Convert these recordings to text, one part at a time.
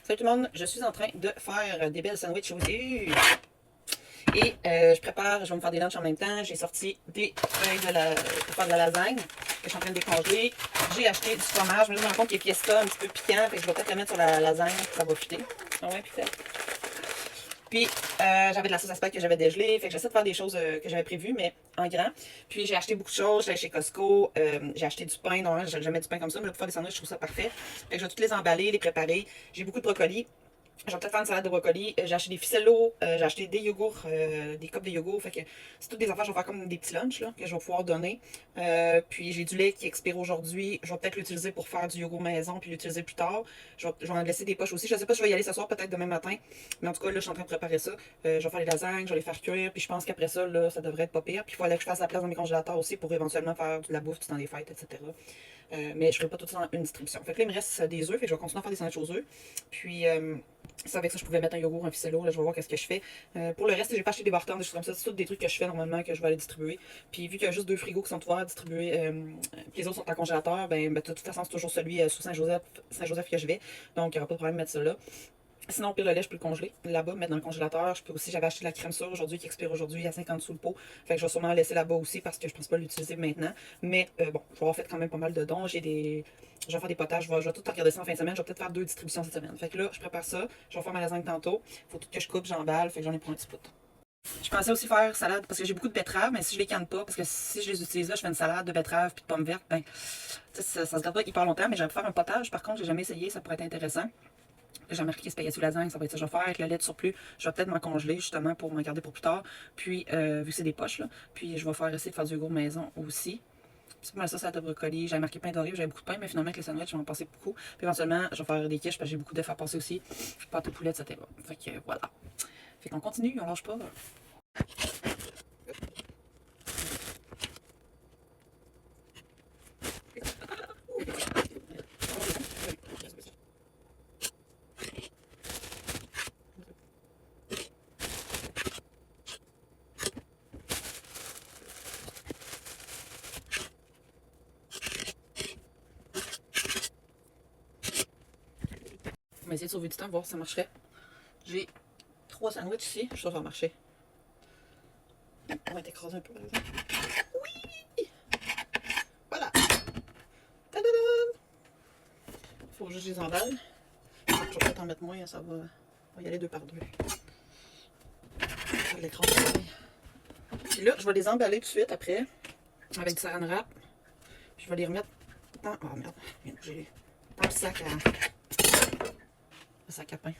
Salut tout le monde, je suis en train de faire des belles sandwichs aux œufs. Et je prépare, je vais me faire des lunchs en même temps. J'ai sorti des feuilles pour faire de la lasagne. Je suis en train de décongeler. J'ai acheté du fromage. Je me rends compte qu'il est fiesta, un petit peu piquant. Fait que je vais peut-être le mettre sur la lasagne. Ça va fitter. Ah ouais, puis puis, j'avais de la sauce à spag que j'avais dégelée. Fait que j'essaie de faire des choses que j'avais prévues, mais en grand. Puis, j'ai acheté beaucoup de choses. J'allais chez Costco. J'ai acheté du pain. Non, je mets du pain comme ça, mais là, pour faire des sandwichs, je trouve ça parfait. Fait que je vais toutes les emballer, les préparer. J'ai beaucoup de brocoli. Je vais peut-être faire une salade de brocoli. J'ai acheté des ficellos, j'ai acheté des yogourts, des cups de yogourt. Fait que c'est toutes des affaires, je vais faire comme des petits lunchs là, que je vais pouvoir donner. Puis j'ai du lait qui expire aujourd'hui. Je vais peut-être l'utiliser pour faire du yogourt maison puis l'utiliser plus tard. Je vais en laisser des poches aussi. Je sais pas si je vais y aller ce soir, peut-être demain matin. Mais en tout cas, là, je suis en train de préparer ça. Je vais faire les lasagnes, je vais les faire cuire. Puis je pense qu'après ça, là, ça devrait être pas pire. Puis il faut aller que je fasse la place dans mes congélateurs aussi pour éventuellement faire de la bouffe dans les fêtes, etc. Mais je ne ferai pas tout ça dans une distribution. Fait que là, il me reste des œufs. Fait que je vais continuer à faire des sandwichs aux œufs. Puis, c'est avec ça je pouvais mettre un yogourt, un ficello. Là, je vais voir qu'est-ce que je fais. Pour le reste, j'ai pas acheté des bartons, des choses comme ça. C'est tous des trucs que je fais normalement que je vais aller distribuer. Puis, vu qu'il y a juste 2 frigos qui sont ouverts à distribuer, puis les autres sont en congélateur, ben, de toute façon, c'est toujours celui sous Saint-Joseph que je vais. Donc, il n'y aura pas de problème de mettre ça là. Sinon, au pire, le lait, je peux le congeler là-bas, mettre dans le congélateur. Je peux aussi, j'avais acheté de la crème sure aujourd'hui qui expire aujourd'hui à 50 sous le pot. Fait que je vais sûrement la laisser là-bas aussi parce que je pense pas l'utiliser maintenant. Mais bon, je vais avoir fait quand même pas mal de dons. Je vais faire des potages, je vais tout regarder ça en fin de semaine. Je vais peut-être faire 2 distributions cette semaine. Fait que là, je prépare ça. Je vais faire ma lasagne tantôt. Faut tout que je coupe, j'emballe. Fait que j'en ai pour un petit bout. Je pensais aussi faire salade parce que j'ai beaucoup de betteraves, mais si je les canne pas, parce que si je les utilise là, je fais une salade de betteraves puis de pommes vertes, ben, ça se garde pas hyper longtemps. Mais j'aimerais faire un potage. Par contre, j'ai jamais essayé, ça pourrait être intéressant. J'ai remarqué spaghetti ou lasagne, ça va être ça que je vais faire avec le lait de surplus. Je vais peut-être m'en congeler justement pour m'en garder pour plus tard. Puis, vu que c'est des poches, là, puis je vais essayer de faire du yogourt maison aussi. C'est pas mal ça, salade de brocoli. J'avais marqué pain doré, j'avais beaucoup de pain, mais finalement avec les sandwichs, je vais en passer beaucoup. Puis éventuellement, je vais faire des quiches parce que j'ai beaucoup d'œufs à passer aussi. Pâte au poulet, etc. Fait que voilà. Fait qu'on continue, on lâche pas. On va essayer de sauver du temps, voir si ça marcherait. J'ai 3 sandwichs ici, je suis sûre que ça va marcher. On va être écrasé un peu par exemple. Oui! Voilà! Tadadam! Faut juste les emballer. Je vais peut-être en mettre moins, ça va. On va y aller 2 par 2. Je vais l'écraser. Puis là, je vais les emballer tout de suite après, avec du saran wrap. Puis je vais les remettre dans. Oh merde, j'ai dans le sac à pain.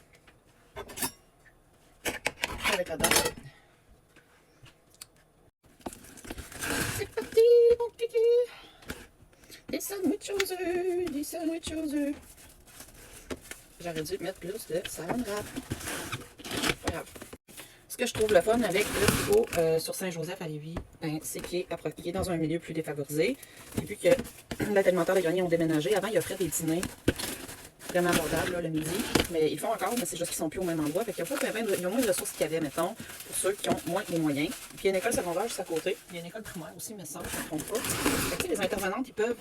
Avec la date. C'est parti, mon kiki! Des sandwichs aux œufs, des sandwichs aux œufs. J'aurais dû mettre plus de saran wrap. Pas grave. Ce que je trouve le fun avec le frigo sur Saint-Joseph à Lévis, ben, c'est qu'il est dans un milieu plus défavorisé. Et vu que l'alimentaire des greniers ont déménagé, avant, il offrait des dîners vraiment abordables là, le midi. Mais ils font encore, mais c'est juste qu'ils sont plus au même endroit. Fait qu'il y a moins de ressources qu'il y avait, mettons, pour ceux qui ont moins les moyens. Puis il y a une école secondaire juste à côté. Il y a une école primaire aussi, mais ça, je ne me trompe pas. Fait que, les intervenantes, ils peuvent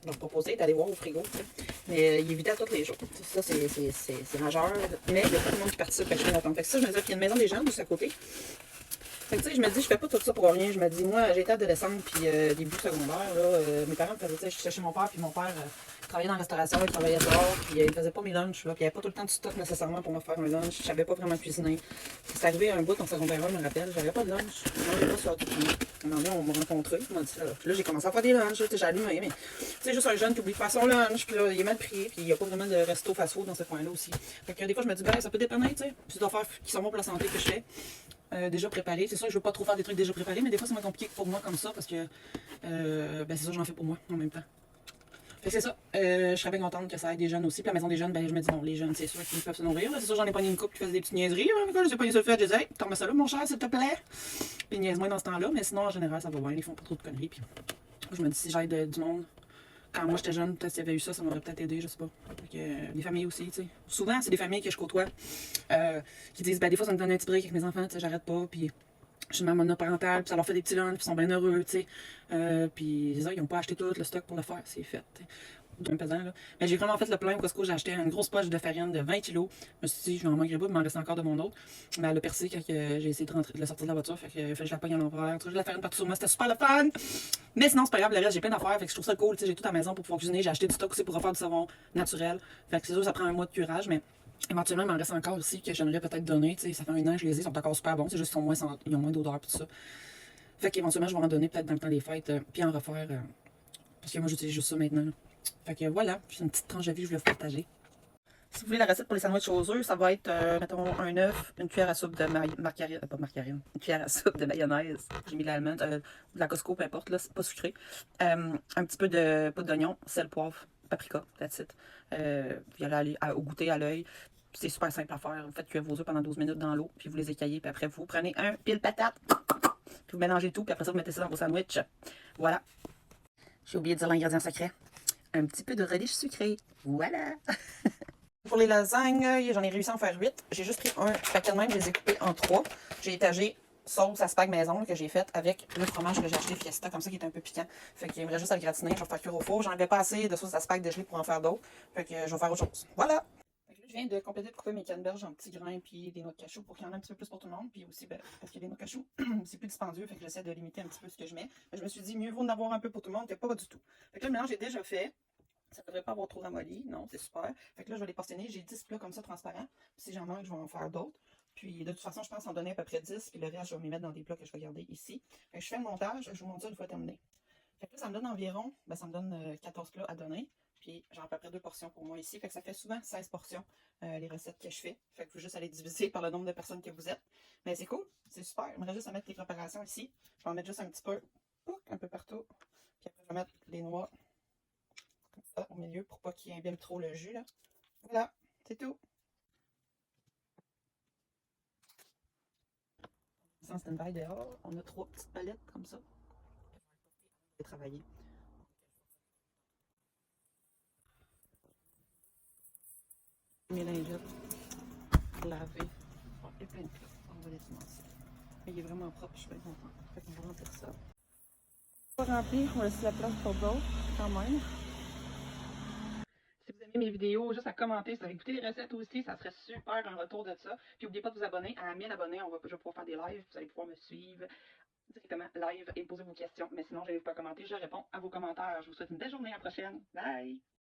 leur proposer d'aller voir au frigo. T'sais. Mais il est vidé à tous les jours. T'sais, ça, c'est majeur. Mais il y a pas de monde qui participe à chaque attente. Fait que ça, je me disais qu'il y a une maison des gens juste à côté. Fait que, tu sais, je me dis, je fais pas tout ça pour rien. Je me dis, moi, j'ai été adolescente, puis début secondaire, là, mes parents me faisaient, tu sais, j'étais chez mon père, puis mon père travaillait dans la restauration, il travaillait dehors, puis il faisait pas mes lunchs, là, puis il n'y avait pas tout le temps de stock nécessairement pour me faire un lunch. Je savais pas vraiment cuisiner. C'est arrivé à un bout en secondaire 1, je me rappelle, j'avais pas de lunch. Je mangeais pas sur tout le monde. Un moment donné, on m'a rencontré, on m'a dit ça, là. Puis là, j'ai commencé à faire des lunchs, j'ai allumé, mais c'est juste un jeune qui oublie de faire son lunch, puis là, il est mal pris, puis il n'y a pas vraiment de resto fast-food dans ce coin-là aussi. Fait que des fois, je me dis, ben, ça peut dépanner, tu sais, puis d'affaires qui sont bons pour la santé que je fais. Déjà préparé. C'est sûr que je veux pas trop faire des trucs déjà préparés, mais des fois c'est moins compliqué pour moi comme ça parce que ben c'est ça, j'en fais pour moi en même temps. Fait que c'est ça. Je serais bien contente que ça aide des jeunes aussi. Puis la maison des jeunes, ben je me dis bon, les jeunes, c'est sûr qu'ils peuvent se nourrir. C'est sûr, j'en ai pogné une couple qui faisait des petites niaiseries. Quand j'ai pogné ça le fait, je disais, hey, t'en mets ça là, mon cher, s'il te plaît. Puis niaise-moi dans ce temps-là, mais sinon en général ça va bien, ils font pas trop de conneries. Puis je me dis si j'aide du monde. Quand moi j'étais jeune, peut-être s'il y avait eu ça, ça m'aurait peut-être aidé, je sais pas. Des familles aussi, tu sais. Souvent, c'est des familles que je côtoie qui disent, ben des fois ça me donne un petit break avec mes enfants, tu sais, j'arrête pas, puis je suis une maman monoparentale, puis ça leur fait des petits lunchs, puis ils sont bien heureux, tu sais. Puis c'est ça, ils n'ont pas acheté tout le stock pour le faire, c'est fait. T'sais. bien pesant, là. Mais j'ai vraiment fait le plein au Costco. J'ai acheté une grosse poche de farine de 20 kilos. Je me suis dit, je vais en manquer pas, il m'en reste encore de mon autre. Mais elle a percé quand j'ai essayé de la sortir de la voiture. Fait que, je la pogne à l'envers. J'ai de la farine partout sur moi. C'était super le fun! Mais sinon, c'est pas grave, le reste, j'ai plein d'affaires. Fait que je trouve ça cool. J'ai tout à la maison pour pouvoir cuisiner. J'ai acheté du stock aussi pour refaire du savon naturel. Fait que c'est sûr, ça prend un mois de curage, mais éventuellement, il m'en reste encore aussi que j'aimerais peut-être donner. Ça fait un an que je les ai, ils sont encore super bons. C'est juste qu'ils ils ont moins d'odeur et tout ça. Fait qu'éventuellement, je vais en donner peut-être dans le temps des fêtes, puis en refaire. Parce que moi, j'utilise juste ça maintenant. Fait que voilà, c'est une petite tranche de vie que je voulais vous partager. Si vous voulez la recette pour les sandwichs aux œufs, ça va être, mettons, un œuf, une cuillère à soupe de margarine, pas de margarine, une cuillère à soupe de mayonnaise. J'ai mis l'almond, de la Costco, peu importe, là, c'est pas sucré. Un petit peu de poudre d'oignon, sel, poivre, paprika, that's it. Puis aller au goûter à l'œil. C'est super simple à faire. Vous faites cuire vos œufs pendant 12 minutes dans l'eau, puis vous les écaillez, puis après vous prenez un pile patate, puis vous mélangez tout, puis après ça vous mettez ça dans vos sandwichs. Voilà. J'ai oublié de dire l'ingrédient secret. Un petit peu de relish sucré. Voilà. Pour les lasagnes, j'en ai réussi à en faire 8. J'ai juste pris un paquet de même, je les ai coupés en 3. J'ai étagé sauce à spag maison là, que j'ai faite avec le fromage que j'ai acheté Fiesta, comme ça qui est un peu piquant. Fait qu'il me reste juste à le gratiner, je vais faire cuire au four. J'en avais pas assez de sauce à spag dégelée pour en faire d'autres. Fait que je vais faire autre chose. Voilà! Fait que là, je viens de compléter de couper mes canneberges en petits grains puis des noix de cachou pour qu'il y en ait un petit peu plus pour tout le monde. Puis aussi, ben, parce qu'il y a des noix de cachou, c'est plus dispendieux, fait que j'essaie de limiter un petit peu ce que je mets. Mais je me suis dit, mieux vaut en avoir un peu pour tout le monde que pas du tout. Fait que là, le mélange est déjà fait. Ça ne devrait pas avoir trop ramolli. Non, c'est super. Fait que là, je vais les portionner. J'ai 10 plats comme ça transparents. Puis si j'en manque, je vais en faire d'autres. Puis de toute façon, je pense en donner à peu près 10. Puis le reste, je vais m'y mettre dans des plats que je vais garder ici. Fait que je fais le montage. Je vous montre ça une fois terminé. Fait que là, ça me donne environ, ben, ça me donne 14 plats à donner. Puis j'ai à peu près 2 portions pour moi ici. Fait que ça fait souvent 16 portions, les recettes que je fais. Fait que vous juste aller diviser par le nombre de personnes que vous êtes. Mais c'est cool. C'est super. Il me reste juste à mettre les préparations ici. Je vais en mettre juste un petit peu, un peu partout. Puis après, je vais mettre les noix comme ça au milieu pour pas qu'il imbibe trop le jus là. Voilà, c'est tout. Sans stand-by dehors, on a 3 petites palettes comme ça. Je vais travailler. Mes lingettes lavées. Oh, il y a plein de plats. On va les financer. Mais il est vraiment propre, je suis bien contente. Fait qu'on va remplir ça. Pas rempli, on va laisser la place pour d'autres quand même. Si vous aimez mes vidéos, juste à commenter, si vous avez écouté les recettes aussi, ça serait super un retour de ça. Puis n'oubliez pas de vous abonner. À 1000 abonnés, je vais pouvoir faire des lives. Vous allez pouvoir me suivre directement live et poser vos questions. Mais sinon, je n'hésitez pas à commenter. Je réponds à vos commentaires. Je vous souhaite une belle journée. À la prochaine. Bye!